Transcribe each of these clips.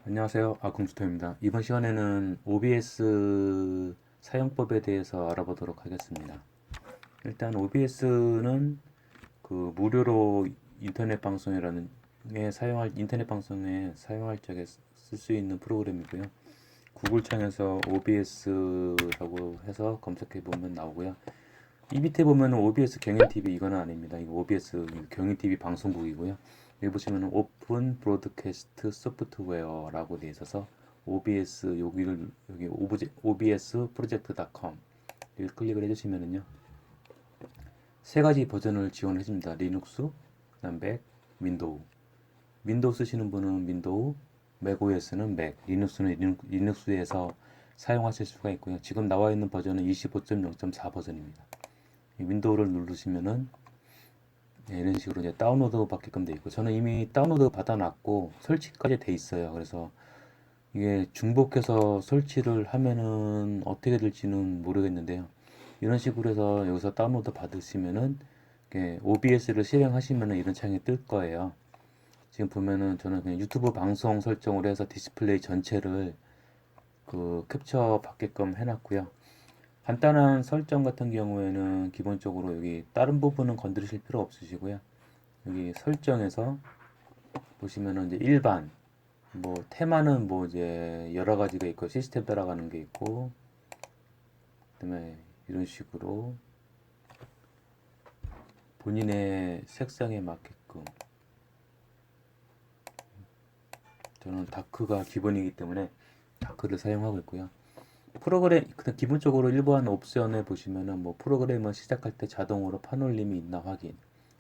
안녕하세요. 아공수토입니다. 이번 시간에는 OBS 사용법에 대해서 알아보도록 하겠습니다. 일단 OBS는 그 무료로 인터넷 방송이라는 인터넷 방송에 사용할 적에 쓸 수 있는 프로그램이고요. 구글 창에서 OBS라고 해서 검색해 보면 나오고요. 이 밑에 보면 OBS 경인 TV 이거는 아닙니다. 이거 OBS 경인 TV 방송국이고요. 여기 보시면 오픈 브로드캐스트 소프트웨어라고 되어 있어서 OBS 여기 OBS 프로젝트.com 여기 클릭을 해주시면은요 세 가지 버전을 지원해 줍니다. 리눅스, 그다음 맥, 윈도우. 윈도우 쓰시는 분은 윈도우, 맥OS는 맥, 리눅스는 리눅스에서 사용하실 수가 있고요. 지금 나와 있는 버전은 25.0.4 버전입니다. 윈도우를 누르시면은 이런 식으로 이제 다운로드 받게끔 돼 있고 저는 이미 다운로드 받아놨고 설치까지 돼 있어요. 그래서 이게 중복해서 설치를 하면은 어떻게 될지는 모르겠는데요. 이런 식으로 해서 여기서 다운로드 받으시면은 OBS를 실행하시면은 이런 창이 뜰 거예요. 지금 보면은 저는 그냥 유튜브 방송 설정으로 해서 디스플레이 전체를 그 캡처 받게끔 해놨고요. 간단한 설정 같은 경우에는 기본적으로 여기 다른 부분은 건드리실 필요 없으시고요. 여기 설정에서 보시면은 이제 일반 뭐 테마는 뭐 이제 여러 가지가 있고 시스템 따라가는 게 있고 그다음에 이런 식으로 본인의 색상에 맞게끔 저는 다크가 기본이기 때문에 다크를 사용하고 있고요. 프로그램 그냥 기본적으로 일반 옵션에 보시면은 뭐 프로그램을 시작할 때 자동으로 판올림이 있나 확인,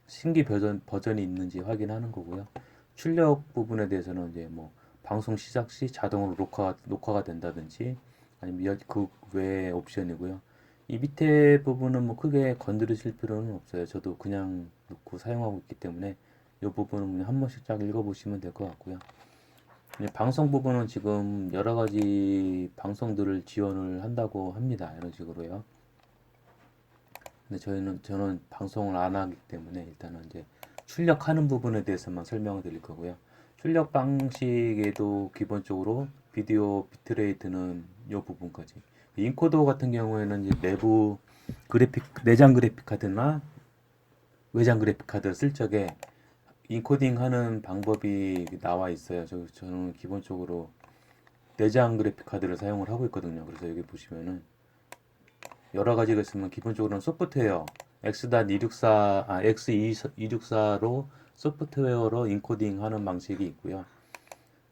신규 버전이 있는지 확인하는 거고요. 출력 부분에 대해서는 이제 뭐 방송 시작 시 자동으로 녹화가 된다든지 아니면 그 외의 옵션이고요. 이 밑에 부분은 뭐 크게 건드리실 필요는 없어요. 저도 그냥 놓고 사용하고 있기 때문에 이 부분은 그냥 한 번씩 쫙 읽어보시면 될 것 같고요. 방송 부분은 지금 여러 가지 방송들을 지원을 한다고 합니다. 이런 식으로요. 근데 저는 방송을 안 하기 때문에 일단은 이제 출력하는 부분에 대해서만 설명을 드릴 거고요. 출력 방식에도 기본적으로 비디오 비트레이트는 이 부분까지. 인코더 같은 경우에는 이제 내부 내장 그래픽 카드나 외장 그래픽 카드를 쓸 적에 인코딩 하는 방법이 나와 있어요. 저는 기본적으로 내장 그래픽 카드를 사용을 하고 있거든요. 그래서 여기 보시면은 여러 가지가 있으면 기본적으로는 소프트웨어 X264로 소프트웨어로 인코딩 하는 방식이 있고요.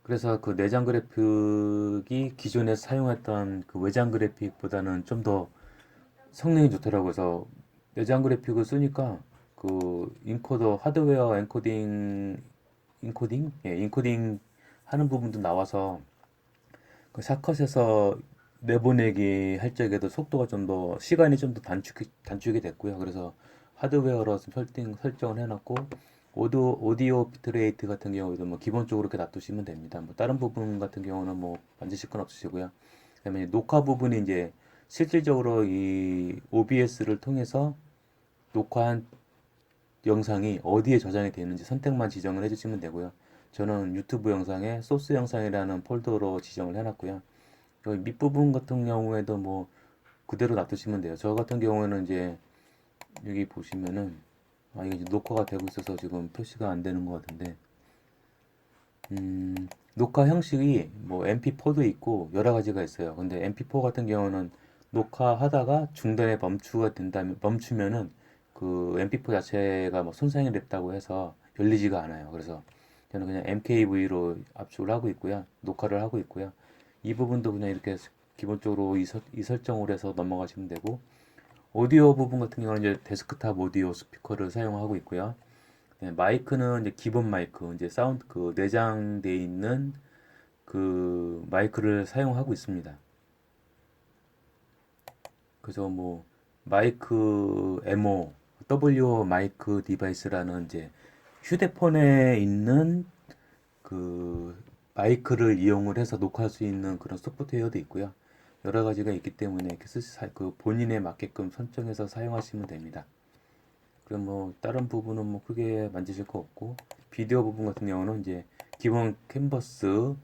그래서 그 내장 그래픽이 기존에 사용했던 그 외장 그래픽보다는 좀 더 성능이 좋더라고요. 그래서 내장 그래픽을 쓰니까 그 인코더 하드웨어 인코딩 하는 부분도 나와서 그 샷컷에서 내보내기 할 적에도 속도가 좀 더 시간이 좀 더 단축이 됐고요. 그래서 하드웨어로 설정을 해놨고 오디오 비트레이트 같은 경우에도 뭐 기본적으로 이렇게 놔두시면 됩니다. 뭐 다른 부분 같은 경우는 뭐 만지실 건 없으시고요. 그다음에 녹화 부분이 이제 실질적으로 이 OBS를 통해서 녹화한 영상이 어디에 저장이 되어 있는지 선택만 지정을 해주시면 되고요. 저는 유튜브 영상에 소스 영상이라는 폴더로 지정을 해놨고요. 여기 밑부분 같은 경우에도 뭐 그대로 놔두시면 돼요. 저 같은 경우에는 이제 여기 보시면은 이게 이제 녹화가 되고 있어서 지금 표시가 안 되는 것 같은데 녹화 형식이 뭐 MP4도 있고 여러 가지가 있어요. 근데 MP4 같은 경우는 녹화하다가 중단에 멈추면은 그 MP4 자체가 뭐 손상이 됐다고 해서 열리지가 않아요. 그래서 저는 그냥 MKV로 압축을 하고 있고요. 녹화를 하고 있고요. 이 부분도 그냥 이렇게 기본적으로 이 설정을 해서 넘어가시면 되고 오디오 부분 같은 경우는 이제 데스크탑 오디오 스피커를 사용하고 있고요. 네, 마이크는 이제 기본 마이크, 이제 사운드 그 내장돼 있는 그 마이크를 사용하고 있습니다. 그래서 뭐 마이크 에모 W 마이크 디바이스라는 이제 휴대폰에 있는 그 마이크를 이용을 해서 녹화할 수 있는 그런 소프트웨어도 있고요. 여러 가지가 있기 때문에 그 본인에 맞게끔 선정해서 사용하시면 됩니다. 그럼 뭐 다른 부분은 뭐 크게 만지실 거 없고 비디오 부분 같은 경우는 이제 기본 캔버스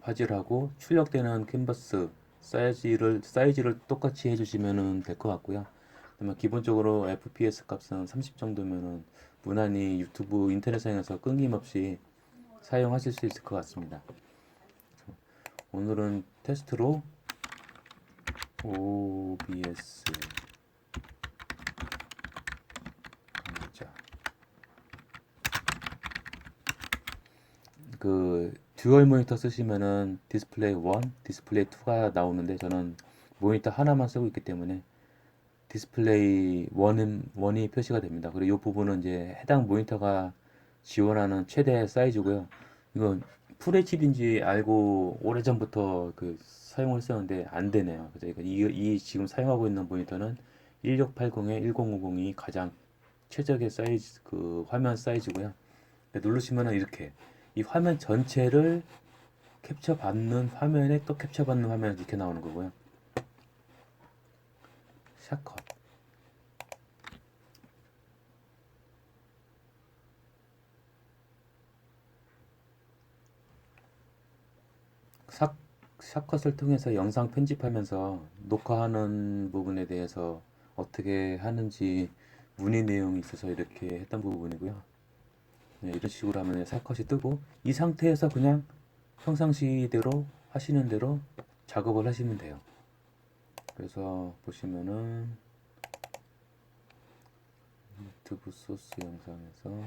화질하고 출력되는 캔버스 사이즈를 똑같이 해주시면 될 것 같고요. 그러면 기본적으로 FPS 값은 30 정도면은 무난히 유튜브 인터넷상에서 끊김없이 사용하실 수 있을 것 같습니다. 오늘은 테스트로 OBS 강좌 그 듀얼 모니터 쓰시면은 디스플레이 1, 디스플레이 2가 나오는데 저는 모니터 하나만 쓰고 있기 때문에 디스플레이 1이 표시가 됩니다. 그리고 이 부분은 이제 해당 모니터가 지원하는 최대 사이즈고요. 이건 FHD인지 알고 오래전부터 그 사용을 했었는데 안 되네요. 그래서 이 지금 사용하고 있는 모니터는 1680에 1050이 가장 최적의 사이즈 그 화면 사이즈고요. 누르시면은 이렇게 이 화면 전체를 캡처 받는 화면에 또 캡처 받는 화면이 이렇게 나오는 거고요. 샷컷. 샷컷을 통해서 영상 편집하면서 녹화하는 부분에 대해서 어떻게 하는지 문의 내용이 있어서 이렇게 했던 부분이고요. 네, 이런 식으로 하면 샷컷이 뜨고 이 상태에서 그냥 평상시대로 하시는 대로 작업을 하시면 돼요. 그래서 보시면은 유튜브 소스 영상에서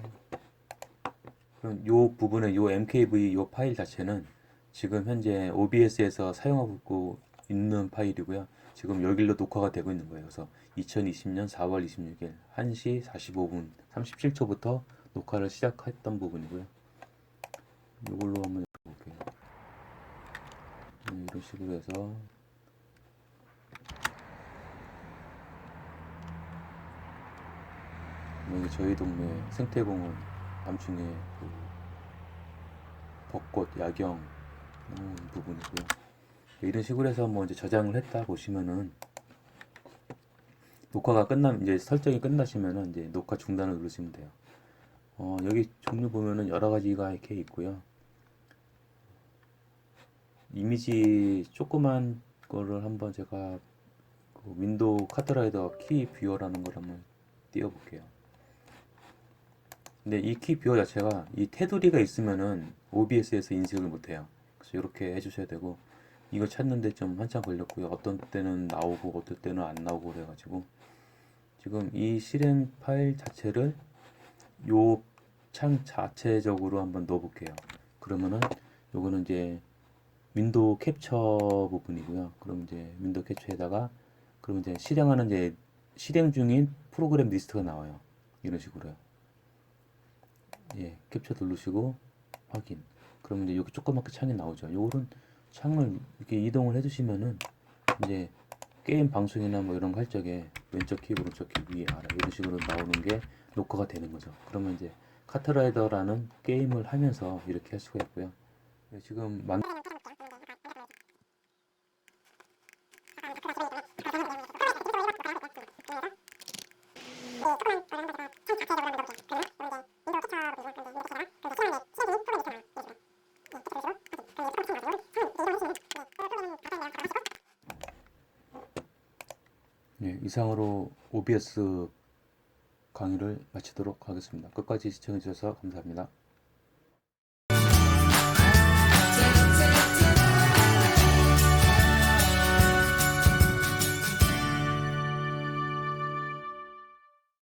그럼 요 부분에 요 MKV 요 파일 자체는 지금 현재 OBS에서 사용하고 있는 파일이고요. 지금 여기로 녹화가 되고 있는 거예요. 그래서 2020년 4월 26일 1시 45분 37초부터 녹화를 시작했던 부분이고요. 이걸로 한번 해볼게요. 이런 식으로 해서 여기 저희 동네 생태공원 남충에 그 벚꽃 야경 부분이고요. 이런 식으로 해서 뭐 이제 저장을 했다 보시면은 녹화가 이제 설정이 끝나시면은 이제 녹화 중단을 누르시면 돼요. 여기 종류 보면은 여러 가지가 이렇게 있고요. 이미지 조그만 거를 한번 제가 그 윈도우 카트라이더 키 뷰어라는 걸 한번 띄워볼게요. 근데 이 키 뷰어 자체가 이 테두리가 있으면은 OBS에서 인식을 못해요. 그래서 이렇게 해주셔야 되고 이거 찾는데 좀 한참 걸렸고요. 어떤 때는 나오고 어떤 때는 안 나오고 그래가지고 지금 이 실행 파일 자체를 요 창 자체적으로 한번 넣어볼게요. 그러면은 요거는 이제 윈도우 캡처 부분이고요. 그럼 이제 윈도우 캡처에다가 그럼 이제 실행 중인 프로그램 리스트가 나와요. 이런 식으로요. 예, 캡처 누르시고 확인. 그러면 이제 여기 조그맣게 창이 나오죠. 요런 창을 이렇게 이동을 해주시면은 이제 게임 방송이나 뭐 이런 거 할 적에 왼쪽 키, 오른쪽 키, 위에 아래 이런 식으로 나오는 게 녹화가 되는 거죠. 그러면 이제 카트라이더라는 게임을 하면서 이렇게 할 수가 있고요. 네, 지금 네, 이상으로 OBS 강의를 마치도록 하겠습니다. 끝까지 시청해 주셔서 감사합니다.